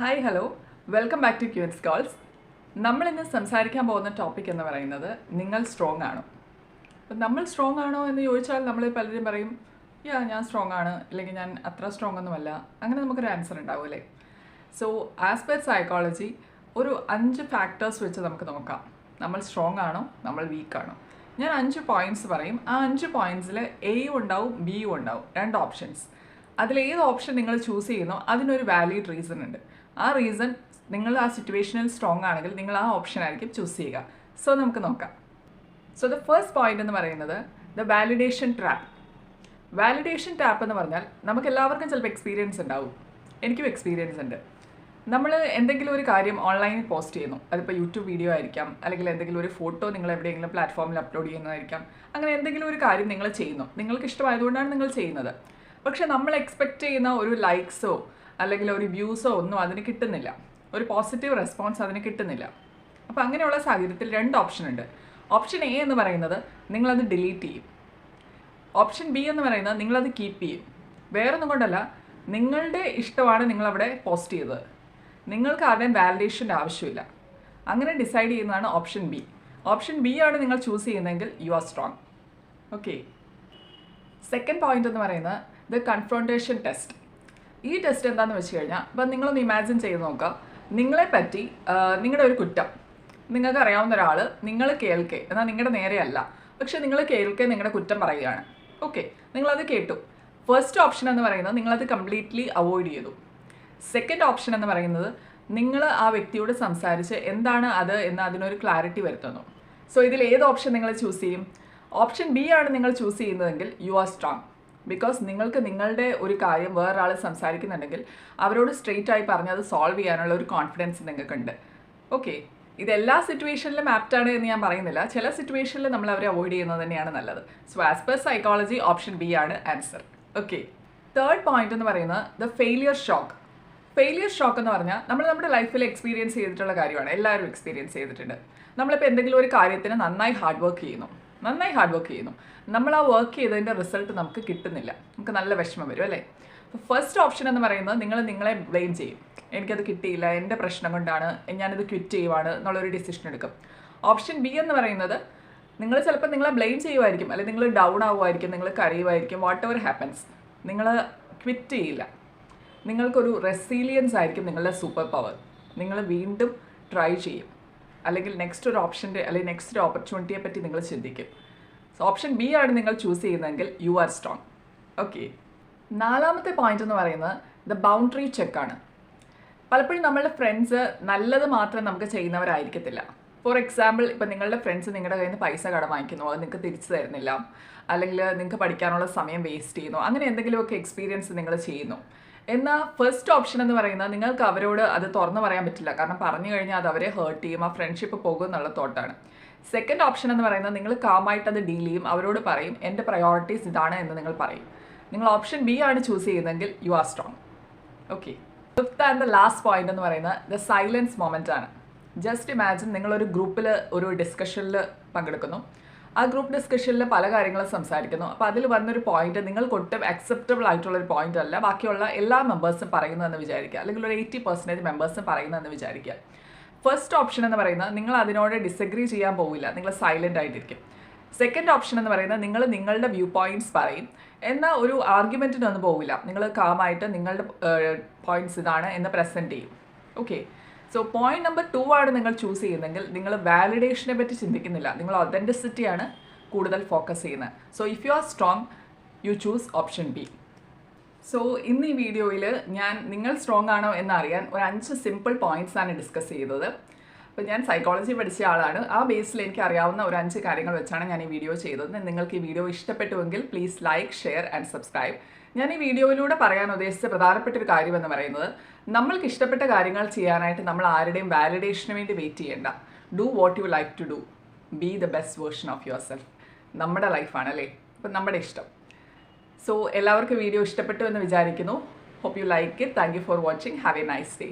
Hi hello welcome back to Queens Calls. നമ്മളിന്ന് സംസാരിക്കാൻ പോകുന്ന ടോപ്പിക് എന്ന് പറയുന്നത് നിങ്ങൾ സ്ട്രോങ് ആണോ. അപ്പം നമ്മൾ സ്ട്രോങ് ആണോ എന്ന് ചോദിച്ചാൽ നമ്മൾ പലരും പറയും ഞാൻ സ്ട്രോങ് ആണ്, അല്ലെങ്കിൽ ഞാൻ അത്ര സ്ട്രോങ് ഒന്നുമല്ല. അങ്ങനെ നമുക്കൊരു ആൻസർ ഉണ്ടാവും അല്ലേ. സോ ആസ് പെർ സൈക്കോളജി ഒരു 5 ഫാക്ടേഴ്സ് വെച്ച് നമുക്ക് നോക്കാം. നമ്മൾ സ്ട്രോങ് ആണോ, നമ്മൾ വീക്ക് ആണോ. ഞാൻ 5 പോയിൻറ്റ്സ് പറയും. ആ 5 പോയിൻറ്റ്സിൽ എയും ഉണ്ടാവും ബിയും ഉണ്ടാവും, 2 ഓപ്ഷൻസ്. അതിലേത് ഓപ്ഷൻ നിങ്ങൾ ചൂസ് ചെയ്യുന്നോ അതിനൊരു വാലിഡ് റീസൺ ഉണ്ട്. ആ റീസൺ നിങ്ങൾ ആ സിറ്റുവേഷനിൽ സ്ട്രോങ് ആണെങ്കിൽ നിങ്ങൾ ആ ഓപ്ഷൻ ആയിരിക്കും ചൂസ് ചെയ്യുക. സോ നമുക്ക് നോക്കാം. സോ ദ ഫസ്റ്റ് പോയിന്റ് എന്ന് പറയുന്നത് the validation trap. Validation trap എന്ന് പറഞ്ഞാൽ നമുക്ക് എല്ലാവർക്കും ചിലപ്പോൾ എക്സ്പീരിയൻസ് ഉണ്ടാവും. എനിക്കും എക്സ്പീരിയൻസ് ഉണ്ട്. നമ്മൾ എന്തെങ്കിലും ഒരു കാര്യം ഓൺലൈനിൽ പോസ്റ്റ് ചെയ്യുന്നു. അതിപ്പോൾ യൂട്യൂബ് വീഡിയോ ആയിരിക്കാം, അല്ലെങ്കിൽ എന്തെങ്കിലും ഒരു ഫോട്ടോ നിങ്ങൾ എവിടെയെങ്കിലും പ്ലാറ്റ്ഫോമിൽ അപ്ലോഡ് ചെയ്യുന്നതായിരിക്കാം. അങ്ങനെ എന്തെങ്കിലും ഒരു കാര്യം നിങ്ങൾ ചെയ്യുന്നു, നിങ്ങൾക്ക് ഇഷ്ടമായതുകൊണ്ടാണ് നിങ്ങൾ ചെയ്യുന്നത്. പക്ഷെ നമ്മൾ എക്സ്പെക്റ്റ് ചെയ്യുന്ന ഒരു ലൈക്സോ അല്ലെങ്കിൽ ഒരു വ്യൂസോ ഒന്നും അതിന് കിട്ടുന്നില്ല, ഒരു പോസിറ്റീവ് റെസ്പോൺസ് അതിന് കിട്ടുന്നില്ല. അപ്പോൾ അങ്ങനെയുള്ള സാഹചര്യത്തിൽ 2 ഓപ്ഷൻ ഉണ്ട്. ഓപ്ഷൻ എ എന്ന് പറയുന്നത് നിങ്ങളത് ഡിലീറ്റ് ചെയ്യും. ഓപ്ഷൻ ബി എന്ന് പറയുന്നത് നിങ്ങളത് കീപ്പ് ചെയ്യും. വേറൊന്നും കൊണ്ടല്ല, നിങ്ങളുടെ ഇഷ്ടമാണ് നിങ്ങളവിടെ പോസ്റ്റ് ചെയ്തത്, നിങ്ങൾക്ക് ആരുടെയും വാലിഡേഷൻ്റെ ആവശ്യമില്ല. അങ്ങനെ ഡിസൈഡ് ചെയ്യുന്നതാണ് ഓപ്ഷൻ ബി. ഓപ്ഷൻ ബി ആണ് നിങ്ങൾ ചൂസ് ചെയ്യുന്നതെങ്കിൽ you are strong. Okay. Second point എന്ന് പറയുന്നത് ദ കൺഫ്രോണ്ടേഷൻ ടെസ്റ്റ്. ഈ ടെസ്റ്റ് എന്താണെന്ന് വെച്ച് കഴിഞ്ഞാൽ, ഇപ്പം നിങ്ങളൊന്ന് ഇമാജിൻ ചെയ്ത് നോക്കുക. നിങ്ങളെപ്പറ്റി നിങ്ങളുടെ ഒരു കുറ്റം നിങ്ങൾക്ക് അറിയാവുന്ന ഒരാൾ നിങ്ങൾ കേൾക്കെ, എന്നാൽ നിങ്ങളുടെ നേരെയല്ല, പക്ഷെ നിങ്ങൾ കേൾക്കെ നിങ്ങളുടെ കുറ്റം പറയുകയാണ്. ഓക്കെ, നിങ്ങളത് കേട്ടു. ഫസ്റ്റ് ഓപ്ഷൻ എന്ന് പറയുന്നത് നിങ്ങളത് കംപ്ലീറ്റ്ലി അവോയ്ഡ് ചെയ്തു. സെക്കൻഡ് ഓപ്ഷൻ എന്ന് പറയുന്നത് നിങ്ങൾ ആ വ്യക്തിയോട് സംസാരിച്ച് എന്താണ് അത് എന്ന് അതിനൊരു ക്ലാരിറ്റി വരുത്തുന്നു. സോ ഇതിൽ ഏത് ഓപ്ഷൻ നിങ്ങൾ ചൂസ് ചെയ്യും? ഓപ്ഷൻ ബി ആണ് നിങ്ങൾ ചൂസ് ചെയ്യുന്നതെങ്കിൽ യു ആർ സ്ട്രോങ്. ബിക്കോസ് നിങ്ങൾക്ക് നിങ്ങളുടെ ഒരു കാര്യം വേറൊരാൾ സംസാരിക്കുന്നുണ്ടെങ്കിൽ അവരോട് സ്ട്രെയിറ്റ് ആയി പറഞ്ഞ് അത് സോൾവ് ചെയ്യാനുള്ള ഒരു കോൺഫിഡൻസ് നിങ്ങൾക്കുണ്ട്. ഓക്കെ, ഇതെല്ലാ സിറ്റുവേഷനിലും ആപ്റ്റാണ് എന്ന് ഞാൻ പറയുന്നില്ല. ചില സിറ്റുവേഷനിൽ നമ്മൾ അവരെ അവോയ്ഡ് ചെയ്യുന്നത് തന്നെയാണ് നല്ലത്. So as per psychology option B ആണ് ആൻസർ. ഓക്കെ. തേർഡ് പോയിന്റ് എന്ന് പറയുന്നത് the failure shock. Failure shock എന്ന് പറഞ്ഞാൽ നമ്മൾ നമ്മുടെ ലൈഫിൽ എക്സ്പീരിയൻസ് ചെയ്തിട്ടുള്ള കാര്യമാണ്. എല്ലാവരും എക്സ്പീരിയൻസ് ചെയ്തിട്ടുണ്ട്. നമ്മളിപ്പോൾ എന്തെങ്കിലും ഒരു കാര്യത്തിന് നന്നായി ഹാർഡ് വർക്ക് ചെയ്യുന്നു. നമ്മൾ ആ വർക്ക് ചെയ്തതിൻ്റെ റിസൾട്ട് നമുക്ക് കിട്ടുന്നില്ല, നമുക്ക് നല്ല വിഷമം വരും അല്ലേ. അപ്പോൾ ഫസ്റ്റ് ഓപ്ഷൻ എന്ന് പറയുന്നത് നിങ്ങളെ ബ്ലെയിം ചെയ്യും. എനിക്കത് കിട്ടിയില്ല, എൻ്റെ പ്രശ്നം കൊണ്ടാണ്, ഞാനിത് ക്വിറ്റ് ചെയ്യുവാണ് എന്നുള്ളൊരു ഡിസിഷൻ എടുക്കും. ഓപ്ഷൻ ബി എന്ന് പറയുന്നത് നിങ്ങൾ ചിലപ്പോൾ നിങ്ങളെ ബ്ലെയിം ചെയ്യുമായിരിക്കും, അല്ലെങ്കിൽ നിങ്ങൾ ഡൗൺ ആവുമായിരിക്കും, നിങ്ങൾ കരയുമായിരിക്കും. വാട്ട് എവർ ഹാപ്പൻസ്, നിങ്ങൾ ക്വിറ്റ് ചെയ്യില്ല. നിങ്ങൾക്കൊരു റെസീലിയൻസ് ആയിരിക്കും നിങ്ങളുടെ സൂപ്പർ പവർ. നിങ്ങൾ വീണ്ടും ട്രൈ ചെയ്യും, അല്ലെങ്കിൽ നെക്സ്റ്റ് ഒരു ഓപ്ഷൻ്റെ അല്ലെങ്കിൽ നെക്സ്റ്റ് ഒരു ഓപ്പർച്യൂണിറ്റിയെ പറ്റി നിങ്ങൾ ചിന്തിക്കും. സോ ഓപ്ഷൻ ബി ആണ് നിങ്ങൾ ചൂസ് ചെയ്യുന്നതെങ്കിൽ യു ആർ സ്ട്രോങ്. ഓക്കെ. നാലാമത്തെ പോയിന്റ് എന്ന് പറയുന്നത് ദ ബൗണ്ടറി ചെക്കാണ്. പലപ്പോഴും നമ്മളുടെ ഫ്രണ്ട്സ് നല്ലത് മാത്രം നമുക്ക് ചെയ്യുന്നവരായിരിക്കത്തില്ല. ഫോർ എക്സാമ്പിൾ, ഇപ്പം നിങ്ങളുടെ ഫ്രണ്ട്സ് നിങ്ങളുടെ കയ്യിൽ നിന്ന് പൈസ കടം വാങ്ങിക്കുന്നു, അത് നിങ്ങൾക്ക് തിരിച്ചു തരുന്നില്ല, അല്ലെങ്കിൽ നിങ്ങൾക്ക് പഠിക്കാനുള്ള സമയം വേസ്റ്റ് ചെയ്യുന്നു, അങ്ങനെ എന്തെങ്കിലുമൊക്കെ എക്സ്പീരിയൻസ് നിങ്ങൾ ചെയ്യുന്നു. എന്നാൽ ഫസ്റ്റ് ഓപ്ഷൻ എന്ന് പറയുന്നത് നിങ്ങൾക്ക് അവരോട് അത് തുറന്നു പറയാൻ പറ്റില്ല, കാരണം പറഞ്ഞു കഴിഞ്ഞാൽ അത് അവരെ ഹേർട്ട് ചെയ്യും, ആ ഫ്രണ്ട്ഷിപ്പ് പോകും എന്നുള്ള തോട്ടാണ്. സെക്കൻഡ് ഓപ്ഷൻ എന്ന് പറയുന്നത് നിങ്ങൾ കാമായിട്ട് അത് ഡീൽ ചെയ്യും, അവരോട് പറയും എൻ്റെ പ്രയോറിറ്റീസ് ഇതാണ് എന്ന് നിങ്ങൾ പറയും. നിങ്ങൾ ഓപ്ഷൻ ബി ആണ് ചൂസ് ചെയ്യുന്നതെങ്കിൽ you are strong. Okay. Fifth and the last point എന്ന് പറയുന്നത് ദ സൈലൻസ് മൊമെൻ്റ് ആണ്. ജസ്റ്റ് ഇമാജിൻ നിങ്ങളൊരു ഗ്രൂപ്പിൽ ഒരു ഡിസ്കഷനിൽ പങ്കെടുക്കുന്നു. ആ ഗ്രൂപ്പ് ഡിസ്കഷനിൽ പല കാര്യങ്ങളും സംസാരിക്കുന്നു. അപ്പോൾ അതിൽ വന്നൊരു പോയിന്റ് നിങ്ങൾക്ക് ഒട്ടും അക്സെപ്റ്റബിൾ ആയിട്ടുള്ളൊരു പോയിന്റ് അല്ല ബാക്കിയുള്ള എല്ലാ മെമ്പേഴ്സും പറയുന്നതെന്ന് വിചാരിക്കുക, അല്ലെങ്കിൽ ഒരു 80% മെമ്പേഴ്സും പറയുന്നതെന്ന് വിചാരിക്കുക. ഫസ്റ്റ് ഓപ്ഷൻ എന്ന് പറയുന്നത് നിങ്ങൾ അതിനോട് ഡിസഗ്രി ചെയ്യാൻ പോവില്ല, നിങ്ങൾ സൈലൻ്റ് ആയിട്ടിരിക്കും. സെക്കൻഡ് ഓപ്ഷൻ എന്ന് പറയുന്നത് നിങ്ങൾ നിങ്ങളുടെ വ്യൂ പോയിന്റ്സ് പറയും, എന്നാൽ ഒരു ആർഗ്യുമെൻറ്റിനൊന്നും പോവില്ല, നിങ്ങൾ കാമായിട്ട് നിങ്ങളുടെ പോയിന്റ്സ് ഇതാണ് എന്ന് പ്രസൻറ്റ് ചെയ്യും. ഓക്കെ. സോ പോയിന്റ് നമ്പർ 2 ആണ് നിങ്ങൾ ചൂസ് ചെയ്യുന്നതെങ്കിൽ നിങ്ങൾ വാലിഡേഷനെ പറ്റി ചിന്തിക്കുന്നില്ല, നിങ്ങൾ ഒതൻറ്റിസിറ്റിയാണ് കൂടുതൽ ഫോക്കസ് ചെയ്യുന്നത്. So if you are strong you choose option B. So ഇന്ന് ഈ വീഡിയോയിൽ നിങ്ങൾ സ്ട്രോങ് ആണോ എന്നറിയാൻ ഒരു 5 സിമ്പിൾ പോയിന്റ്സ് ആണ് ഡിസ്കസ് ചെയ്തത്. അപ്പോൾ ഞാൻ സൈക്കോളജി പഠിച്ച ആളാണ്. ആ ബേസിൽ എനിക്ക് അറിയാവുന്ന ഒരു 5 കാര്യങ്ങൾ വെച്ചാണ് ഞാൻ ഈ വീഡിയോ ചെയ്തത്. നിങ്ങൾക്ക് ഈ വീഡിയോ ഇഷ്ടപ്പെട്ടുവെങ്കിൽ please like, share and subscribe. ഞാൻ ഈ വീഡിയോയിലൂടെ പറയാൻ ഉദ്ദേശിച്ച പ്രധാനപ്പെട്ട ഒരു കാര്യം എന്ന് പറയുന്നത്, നമ്മൾക്ക് ഇഷ്ടപ്പെട്ട കാര്യങ്ങൾ ചെയ്യാനായിട്ട് നമ്മൾ ആരുടെയും വാലിഡേഷന് വേണ്ടി വെയിറ്റ് ചെയ്യേണ്ട. Do what you like to do, be the best version of your self. നമ്മുടെ ലൈഫാണ് അല്ലേ, അപ്പം നമ്മുടെ ഇഷ്ടം. സോ എല്ലാവർക്കും വീഡിയോ ഇഷ്ടപ്പെട്ടു എന്ന് വിചാരിക്കുന്നു. Hope you like it. Thank you for watching. Have a nice day.